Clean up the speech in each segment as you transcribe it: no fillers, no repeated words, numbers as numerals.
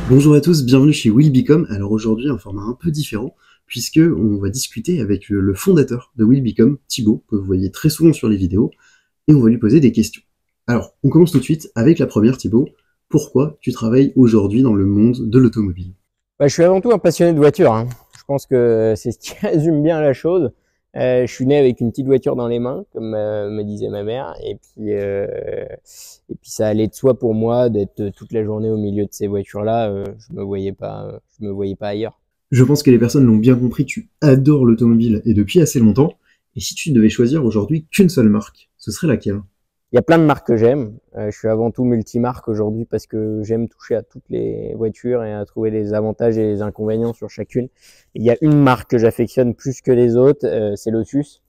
Bonjour à tous, bienvenue chez Will Become. Alors aujourd'hui, un format un peu différent, puisque on va discuter avec le fondateur de Will Become, Thibaut, que vous voyez très souvent sur les vidéos, et on va lui poser des questions. Alors, on commence tout de suite avec la première, Thibaut. Pourquoi tu travailles aujourd'hui dans le monde de l'automobile? Je suis avant tout un passionné de voiture, hein. Je pense que c'est ce qui résume bien la chose. Je suis né avec une petite voiture dans les mains, comme me disait ma mère, et puis ça allait de soi pour moi d'être toute la journée au milieu de ces voitures-là. Je me voyais pas ailleurs. Je pense que les personnes l'ont bien compris, tu adores l'automobile, et depuis assez longtemps. Et si tu ne devais choisir aujourd'hui qu'une seule marque, ce serait laquelle? Il y a plein de marques que j'aime. Je suis avant tout multimarque aujourd'hui parce que j'aime toucher à toutes les voitures et à trouver les avantages et les inconvénients sur chacune. Il y a une marque que j'affectionne plus que les autres, c'est Lotus.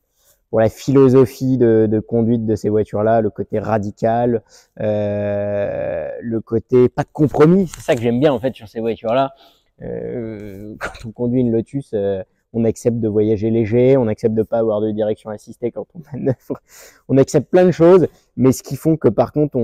Pour la philosophie de conduite de ces voitures-là, le côté radical, le côté pas de compromis. C'est ça que j'aime bien en fait sur ces voitures-là. Quand on conduit une Lotus, on accepte de voyager léger, on accepte de pas avoir de direction assistée quand on manœuvre, on accepte plein de choses, mais ce qui font que par contre,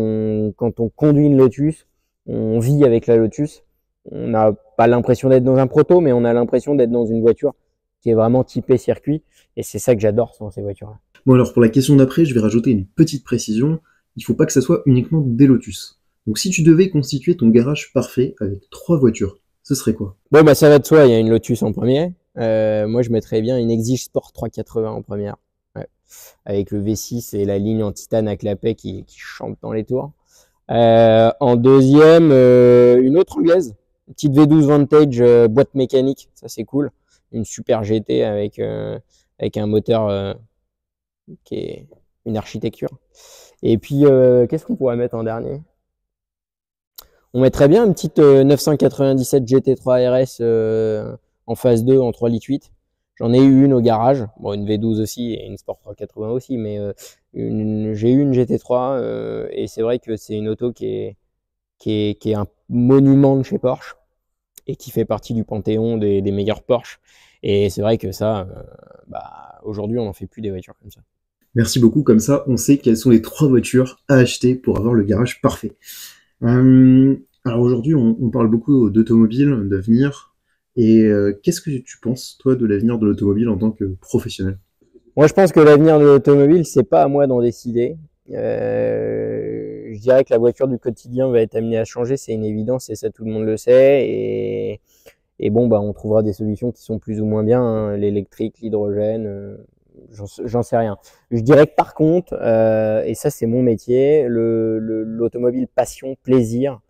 quand on conduit une Lotus, on vit avec la Lotus, on n'a pas l'impression d'être dans un proto, mais on a l'impression d'être dans une voiture qui est vraiment typée circuit, et c'est ça que j'adore dans ces voitures-là. Bon alors, pour la question d'après, je vais rajouter une petite précision. Il faut pas que ça soit uniquement des Lotus. Donc si tu devais constituer ton garage parfait avec 3 voitures, ce serait quoi? Bon, bah ça va de soi, il y a une Lotus en premier. Moi, je mettrais bien une Exige Sport 380 en première. Ouais. Avec le V6 et la ligne en titane à clapet qui chante dans les tours. En deuxième, une autre anglaise. Une petite V12 Vantage boîte mécanique, ça c'est cool. Une super GT avec un moteur qui est une architecture. Et puis, qu'est-ce qu'on pourrait mettre en dernier? On mettrait bien une petite 997 GT3 RS en phase 2 en 3 litres 8. J'en ai eu une au garage, bon une V12 aussi et une Sport 380 aussi, mais j'ai eu une GT3 et c'est vrai que c'est une auto qui est un monument de chez Porsche et qui fait partie du panthéon des meilleurs Porsche. Et c'est vrai que ça, aujourd'hui on n'en fait plus des voitures comme ça. Merci beaucoup, comme ça on sait quelles sont les 3 voitures à acheter pour avoir le garage parfait. Alors aujourd'hui on parle beaucoup d'automobile, d'avenir, et qu'est-ce que tu penses toi de l'avenir de l'automobile en tant que professionnel? Moi, je pense que l'avenir de l'automobile, c'est pas à moi d'en décider. Je dirais que la voiture du quotidien va être amenée à changer, c'est une évidence et ça tout le monde le sait. Et bon, bah, on trouvera des solutions qui sont plus ou moins bien, hein, l'électrique, l'hydrogène, j'en sais rien. Je dirais que par contre, et ça c'est mon métier, l'automobile passion, plaisir,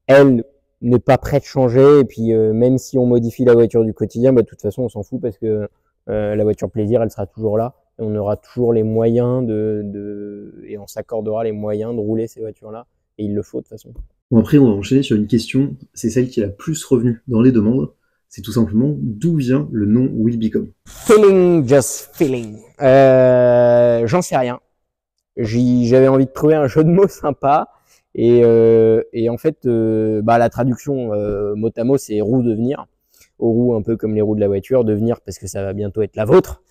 elle n'est pas prête de changer. Et puis même si on modifie la voiture du quotidien, bah, de toute façon on s'en fout parce que la voiture plaisir, elle sera toujours là. Et on aura toujours les moyens et on s'accordera les moyens de rouler ces voitures-là. Et il le faut de toute façon. Bon, après on va enchaîner sur une question, c'est celle qui est la plus revenue dans les demandes, c'est tout simplement d'où vient le nom Will Become? Feeling, just feeling. J'en sais rien. J'avais envie de trouver un jeu de mots sympa. Et en fait, la traduction mot à mot, c'est roue devenir. Aux roues, un peu comme les roues de la voiture, devenir parce que ça va bientôt être la vôtre,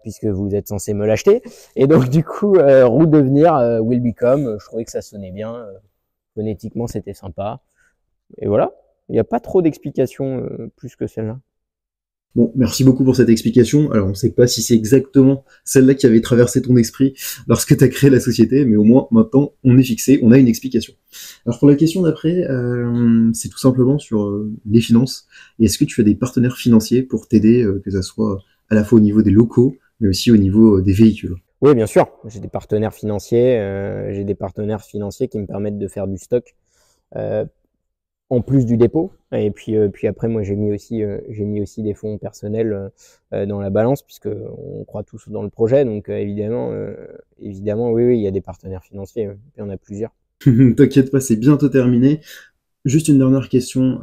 puisque vous êtes censé me l'acheter. Et donc du coup, roue devenir, will become, je trouvais que ça sonnait bien. Phonétiquement, c'était sympa. Et voilà, il n'y a pas trop d'explications plus que celle-là. Bon, merci beaucoup pour cette explication. Alors, on ne sait pas si c'est exactement celle-là qui avait traversé ton esprit lorsque tu as créé la société, mais au moins, maintenant, on est fixé, on a une explication. Alors, pour la question d'après, c'est tout simplement sur les finances. Et est-ce que tu as des partenaires financiers pour t'aider, que ça soit à la fois au niveau des locaux, mais aussi au niveau des véhicules? Oui, bien sûr, j'ai des partenaires financiers. J'ai des partenaires financiers qui me permettent de faire du stock. En plus du dépôt. Et puis après, moi, j'ai mis aussi des fonds personnels dans la balance, puisque on croit tous dans le projet. Donc évidemment, oui, il y a des partenaires financiers. Il y en a plusieurs. T'inquiète pas, c'est bientôt terminé. Juste une dernière question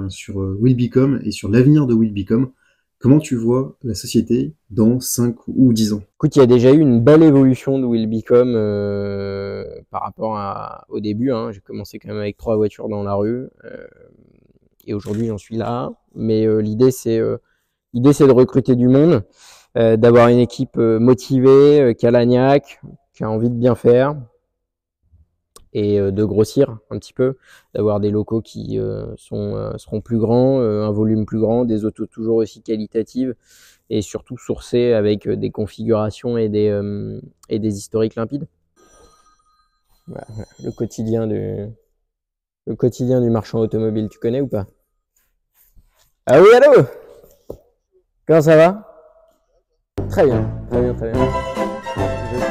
sur Will Become et sur l'avenir de Will Become. Comment tu vois la société dans 5 ou 10 ans? Écoute, il y a déjà eu une belle évolution de Will Become par rapport au début. Hein. J'ai commencé quand même avec 3 voitures dans la rue. Et aujourd'hui, j'en suis là. Mais l'idée, c'est de recruter du monde, d'avoir une équipe motivée, qui a la niaque, qui a envie de bien faire. et de grossir un petit peu, d'avoir des locaux qui seront plus grands, un volume plus grand, des autos toujours aussi qualitatives et surtout sourcées avec des configurations et des historiques limpides. Voilà, le quotidien du marchand automobile, tu connais ou pas? Ah oui, allô? Comment ça va? Très bien, très bien, très bien.